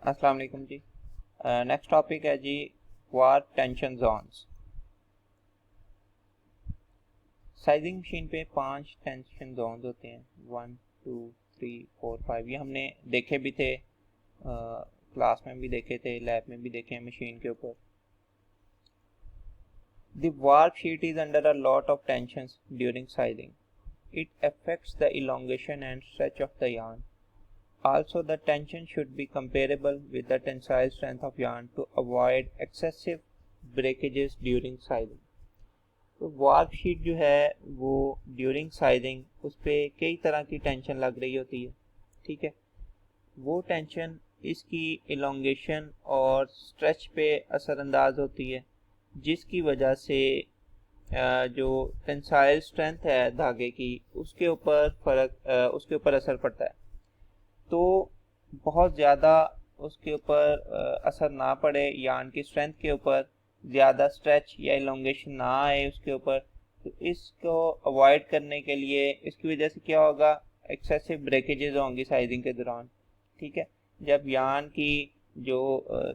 अस्सलाम वालेकुम जी। Next topic है जी warp tension zones. Sizing machine पे 5 टेंशन जोन्स होते हैं, 1 2 3 4 5। ये हमने देखे भी थे, क्लास में भी देखे थे, लैब में भी देखे हैं मशीन के ऊपर। The warp sheet is under a lot of tensions during sizing. It affects the elongation and stretch of the yarn. Also, the tension should be comparable with the tensile strength of yarn to avoid excessive breakages during sizing. तो warp sheet जो है वो during sizing उस पर कई तरह की tension लग रही होती है, ठीक है। वो टेंशन इसकी इलोंगेशन और स्ट्रेच पे असरअंदाज होती है, जिसकी वजह से जो टेंसाइल स्ट्रेंथ है धागे की उसके ऊपर असर पड़ता है। तो बहुत ज़्यादा उसके ऊपर असर ना पड़े, यार्न की स्ट्रेंथ के ऊपर ज़्यादा स्ट्रेच या इलोंगेशन ना आए उसके ऊपर, तो इसको अवॉइड करने के लिए इसकी वजह से क्या होगा, एक्सेसिव ब्रेकेजेस होंगी साइजिंग के दौरान, ठीक है। जब यार्न की जो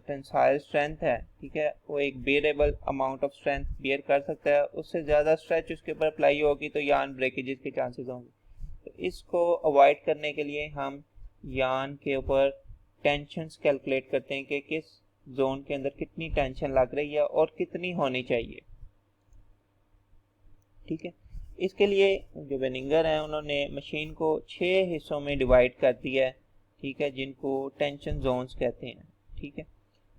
टेंसाइल स्ट्रेंथ है, ठीक है, वो एक bearable amount of strength bear कर सकता है, उससे ज़्यादा स्ट्रेच उसके ऊपर अप्लाई होगी तो यार्न ब्रेकेजेस के चांसेस होंगे। तो इसको अवॉइड करने के लिए हम यार्न के ऊपर टेंशंस कैलकुलेट करते हैं कि किस जोन के अंदर कितनी टेंशन लग रही है और कितनी होनी चाहिए, ठीक है। इसके लिए जो वेनिंगर है उन्होंने मशीन को 6 हिस्सों में डिवाइड कर दिया है, ठीक है, जिनको टेंशन जोन्स कहते हैं, ठीक है।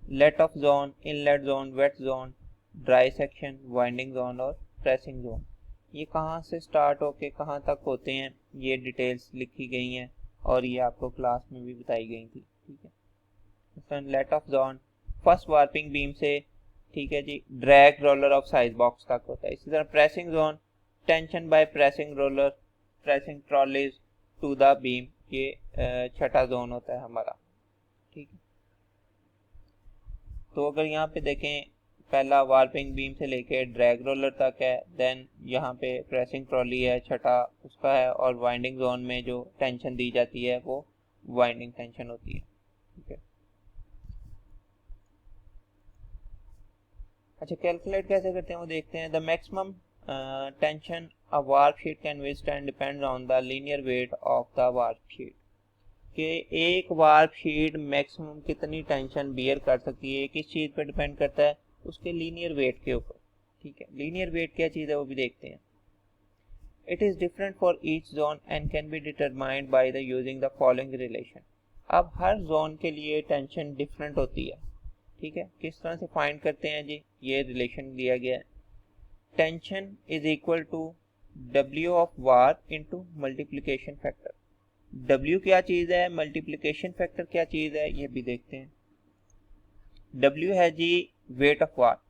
Let off zone, inlet zone, wet zone, dry section, winding zone और प्रेसिंग जोन। ये कहाँ से स्टार्ट होके कहाँ तक होते हैं ये डिटेल्स लिखी गई हैं और ये आपको क्लास में भी बताई गई थी, ठीक है। Let off zone first warping beam से, ठीक है जी, drag roller of size box तक होता है। इसी तरह pressing zone tension by pressing roller, pressing trolleys to the beam, ये छठा जोन होता है हमारा, ठीक है। तो अगर यहाँ पे देखें, पहला वार्पिंग बीम से लेके ड्रैग रोलर तक है, देन यहाँ पे प्रेसिंग ट्रॉली है, छठा उसका है, और वाइंडिंग जोन में जो टेंशन दी जाती है वो वाइंडिंग टेंशन होती है, ठीक है। अच्छा, कैलकुलेट कैसे करते हैं वो देखते हैं। The maximum tension a warp sheet can withstand depends on the linear weight of the warp sheet, कि एक वार्प शीट मैक्सिमम कितनी टेंशन बियर कर सकती है किस चीज़ पर डिपेंड करता है, उसके लीनियर वेट के ऊपर, ठीक है। लीनियर वेट क्या चीज़ है वो भी देखते हैं। It is different for each zone and can be determined by the using the following relation. अब हर जोन के लिए टेंशन डिफरेंट होती है, ठीक है। किस तरह से फाइंड करते हैं जी, ये रिलेशन दिया गया है। Tension is equal to W of warp into multiplication factor. W क्या चीज है, मल्टीप्लिकेशन फैक्टर क्या चीज है, ये भी देखते हैं। W है जी weight of warp,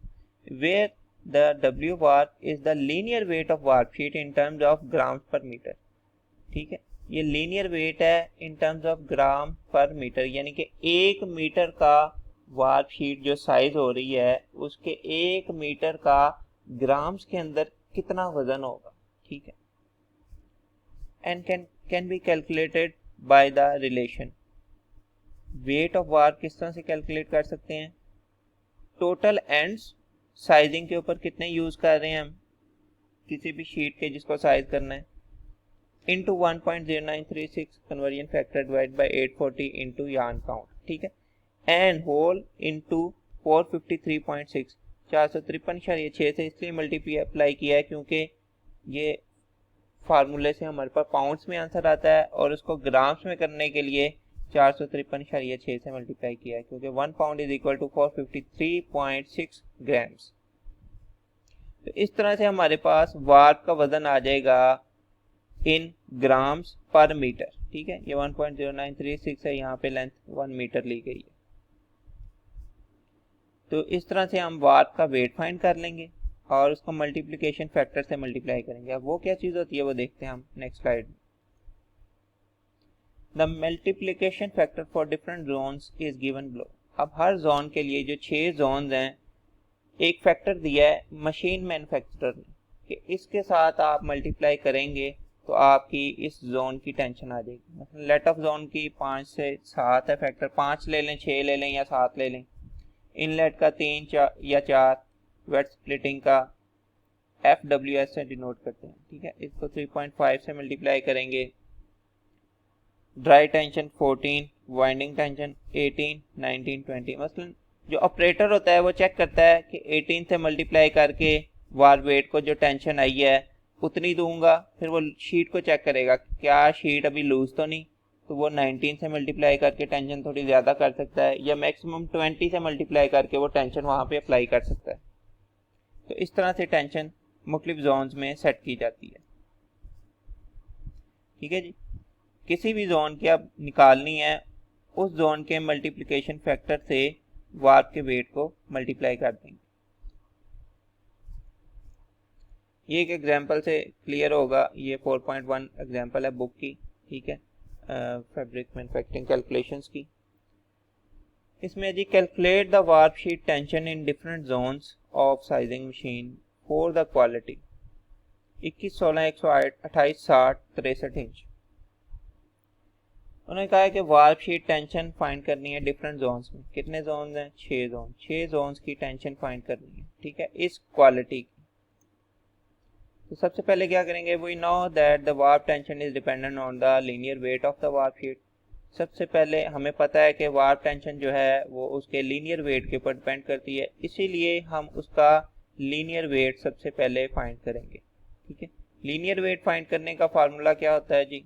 where the W warp is the linear weight of warp sheet in terms of gram per metre, ठीक है। ये लीनियर वेट है इन terms of gram per metre, यानी कि 1 मीटर का वार्प शीट जो साइज हो रही है उसके 1 मीटर का ग्राम्स के अंदर कितना वजन होगा, ठीक है। And can be calculated by the relation. Wait of warp किस तरह से कैलकुलेट कर सकते हैं, टोटल एंड्स साइजिंग के ऊपर कितने यूज कर रहे हैं हम किसी भी शीट के जिसको साइज करना है, into 1.0936 conversion factor divide by 840 into yarn count, ठीक है, एंड होल इंटू 453.6, 453.6 से इसलिए मल्टीप्लाई किया है क्योंकि ये फार्मूले से हमारे पास पाउंड्स में आंसर आता है और उसको ग्राम्स में करने के लिए 453.6 से मल्टीप्लाई किया है, क्योंकि 1 pound is equal to 453.6 grams. तो इस तरह से हमारे पास वार्प का वजन आ जाएगा इन ग्राम्स पर मीटर, ठीक है। ये 1.0936 है, यहाँ पे लेंथ 1 मीटर ली गई है। तो इस तरह से हम वार्प का वेट फाइंड कर लेंगे और उसको मल्टीप्लिकेशन फैक्टर से मल्टीप्लाई करेंगे। अब वो क्या चीज़ होती है वो देखते हैं हम नेक्स्ट स्लाइड में। The multiplication factor for different zones is given below. अब हर जोन के लिए जो 6 जोन्स हैं एक फैक्टर दिया है मशीन मैन्युफैक्चरर ने कि इसके साथ आप मल्टीप्लाई करेंगे तो आपकी इस जोन की टेंशन आ जाएगी। मतलब लेट ऑफ जोन की 5 से 7 है फैक्टर, 5 ले लें, 6 ले लें या 7 ले लें। इनलेट का 3 या 4, वेट स्प्लिटिंग का FWS से डिनोट करते हैं, ठीक है। इसको 3.5 से मल्टीप्लाई करेंगे। Dry tension 14, winding tension 18, 19, 20। मसलन जो ऑपरेटर होता है वो चेक करता है कि 18 से मल्टीप्लाई करके वार वेट को जो टेंशन आई है उतनी दूंगा, फिर वो शीट को चेक करेगा क्या शीट अभी लूज तो नहीं, तो वो 19 से मल्टीप्लाई करके टेंशन थोड़ी ज़्यादा कर सकता है, या मैक्सिमम 20 से मल्टीप्लाई करके वो टेंशन वहाँ पे अप्लाई कर सकता है। तो इस तरह से टेंशन मुख्तलिफ जोन्स में सेट की जाती है, ठीक है जी। किसी भी जोन की आप निकालनी है, उस जोन के मल्टीप्लिकेशन फैक्टर से वार्प के वेट को मल्टीप्लाई कर देंगे। ये एक एग्जांपल से क्लियर होगा। ये 4.1 एग्जांपल है बुक की, ठीक है, फैब्रिक मैन्युफैक्चरिंग कैलकुलेशंस की। इसमें जी calculate the warp sheet tension in different zones of sizing machine for the quality 21, 16, 108, 28, 60, 63 inch. उन्होंने कहा है कि वार्प शीट टेंशन फाइंड करनी है डिफरेंट जोन्स में। कितने जोन्स हैं? 6 जोन। 6 जोन्स की टेंशन फाइंड करनी है, ठीक है, इस क्वालिटी की। तो सबसे पहले क्या करेंगे, we know that the warp tension is dependent on the linear weight of the warp sheet. सबसे पहले हमें पता है कि वार्प टेंशन जो है वो उसके लीनियर वेट के ऊपर डिपेंड करती है, इसीलिए हम उसका लीनियर वेट सबसे पहले फाइंड करेंगे, ठीक है। लीनियर वेट फाइंड करने का फार्मूला क्या होता है जी?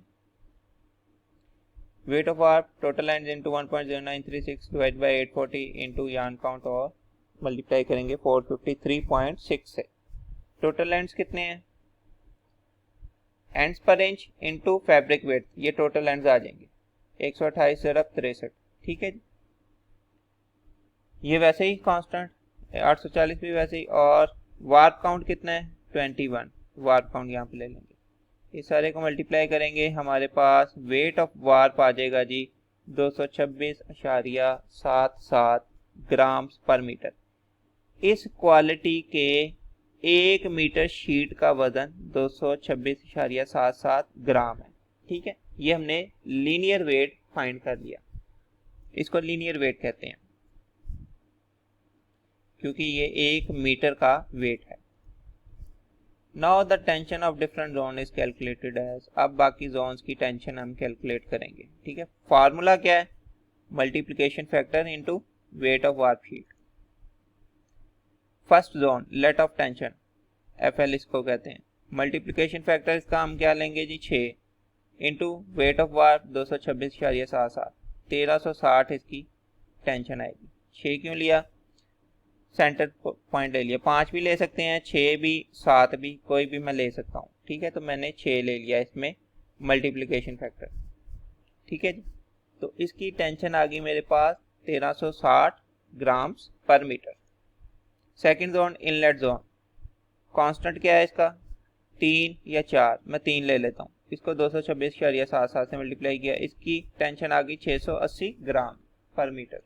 Weight of warp total ends into 1.0936 divide by 840 into yarn count और मल्टीप्लाई करेंगे 453.6 से। टोटल एंड्स कितने हैं? Ends per inch into fabric weight, ये टोटल एंड्स आ जाएंगे 128 ज़रब 63, ठीक है जी। ये वैसे ही कांस्टेंट 840 भी वैसे ही, और वार्प काउंट कितना है? 21 वार्प काउंट यहाँ पे ले लेंगे। इस सारे को मल्टीप्लाई करेंगे, हमारे पास वेट ऑफ वार्प आ जाएगा जी 226.77 ग्राम्स पर मीटर। इस क्वालिटी के 1 मीटर शीट का वजन 226.77 ग्राम है, ठीक है। ये हमने लीनियर वेट फाइंड कर लिया, इसको लीनियर वेट कहते हैं क्योंकि ये 1 मीटर का वेट है। Now the tension of different zone is calculated as, अब बाकी जोन्स की टेंशन हम कैलकुलेट करेंगे, ठीक है। फार्मूला क्या है? Multiplication factor into weight of warp sheet. First zone let off tension FL इसको कहते हैं। मल्टीप्लिकेशन फैक्टर इसका हम क्या लेंगे जी 6 इंटू वेट ऑफ वार्प 226.77, 1360 इसकी टेंशन आएगी। 6 क्यों लिया? सेंटर पॉइंट ले लिया। 5 भी ले सकते हैं, 6 भी, 7 भी, कोई भी मैं ले सकता हूँ, ठीक है। तो मैंने 6 ले लिया इसमें मल्टीप्लिकेशन फैक्टर, ठीक है जी। तो इसकी टेंशन आ गई मेरे पास 1360 grams per metre. Second zone inlet zone, constant क्या है इसका? 3 या 4, मैं 3 ले लेता हूँ। इसको 226.77 से मल्टीप्लाई किया, इसकी टेंशन आ गई 680 ग्राम पर मीटर।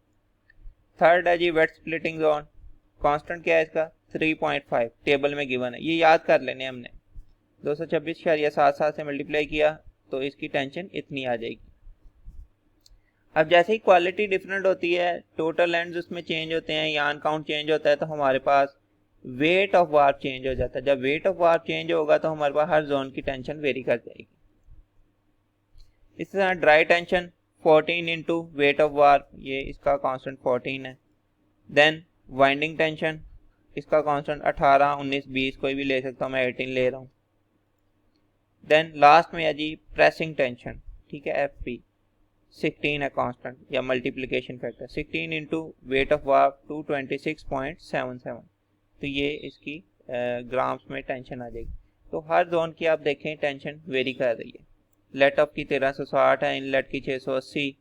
थर्ड है जी वेट स्प्लिटिंग जोन, कांस्टेंट क्या है इसका? 3.5 टेबल में गिवन है, ये याद कर लेने हमने। 226.77 से मल्टीप्लाई किया तो इसकी टेंशन इतनी आ जाएगी। अब जैसे ही क्वालिटी डिफरेंट होती है, टोटल एंड्स उसमें चेंज होते हैं, यार्न काउंट चेंज होता है, तो हमारे पास वेट ऑफ वार्प चेंज हो जाता है। जब वेट ऑफ वार्प चेंज होगा तो हमारे पास हर जोन की टेंशन वेरी कर जाएगी। इस तरह dry tension 14 into weight of warp, ये इसका कांस्टेंट 14 है। देन वाइंडिंग टेंशन, इसका कांस्टेंट 18, 19, 20 कोई भी ले सकता हूँ, मैं 18 ले रहा हूँ। देन लास्ट में है जी प्रेसिंग टेंशन, ठीक है, FP 16 है कांस्टेंट या multiplication factor. 16 into weight of warp 226.77, तो ये इसकी ग्राम्स में टेंशन आ जाएगी। तो हर जोन की आप देखें टेंशन वेरी कर रही है। लेट ऑफ की 1360 है, इनलेट की 680,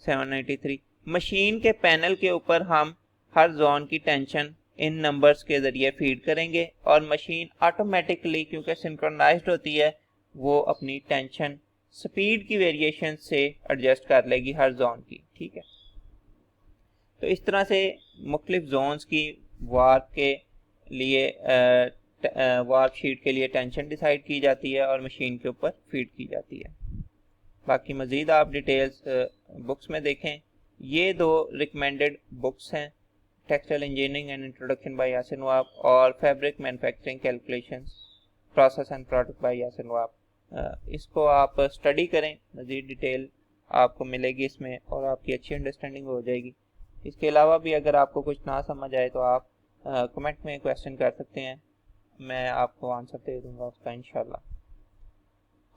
793। मशीन के पैनल के ऊपर हम हर जोन की टेंशन इन नंबर्स के जरिए फीड करेंगे और मशीन ऑटोमेटिकली, क्योंकि सिंक्रोनाइज्ड होती है, वो अपनी टेंशन स्पीड की वेरिएशन से एडजस्ट कर लेगी हर जोन की, ठीक है। तो इस तरह से मुख्तलिफ जोन्स की वार्प के लिए वार्प शीट के लिए टेंशन डिसाइड की जाती है और मशीन के ऊपर फीड की जाती है। बाकी मज़ीद आप डिटेल्स बुक्स में देखें। ये 2 रिकमेंडेड बुक्स हैं, textile engineering and introduction by Yasir Nawab और fabric manufacturing calculations process and product by Yasir Nawab. इसको आप स्टडी करें, मज़ीद डिटेल आपको मिलेगी इसमें और आपकी अच्छी अंडरस्टैंडिंग हो जाएगी। इसके अलावा भी अगर आपको कुछ ना समझ आए तो आप कमेंट में क्वेश्चन कर सकते हैं, मैं आपको आंसर दे दूंगा उसका इंशाल्लाह।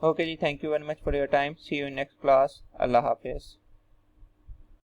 ओके जी, thank you very much for your time. See you in next class. अल्लाह हाफिज़।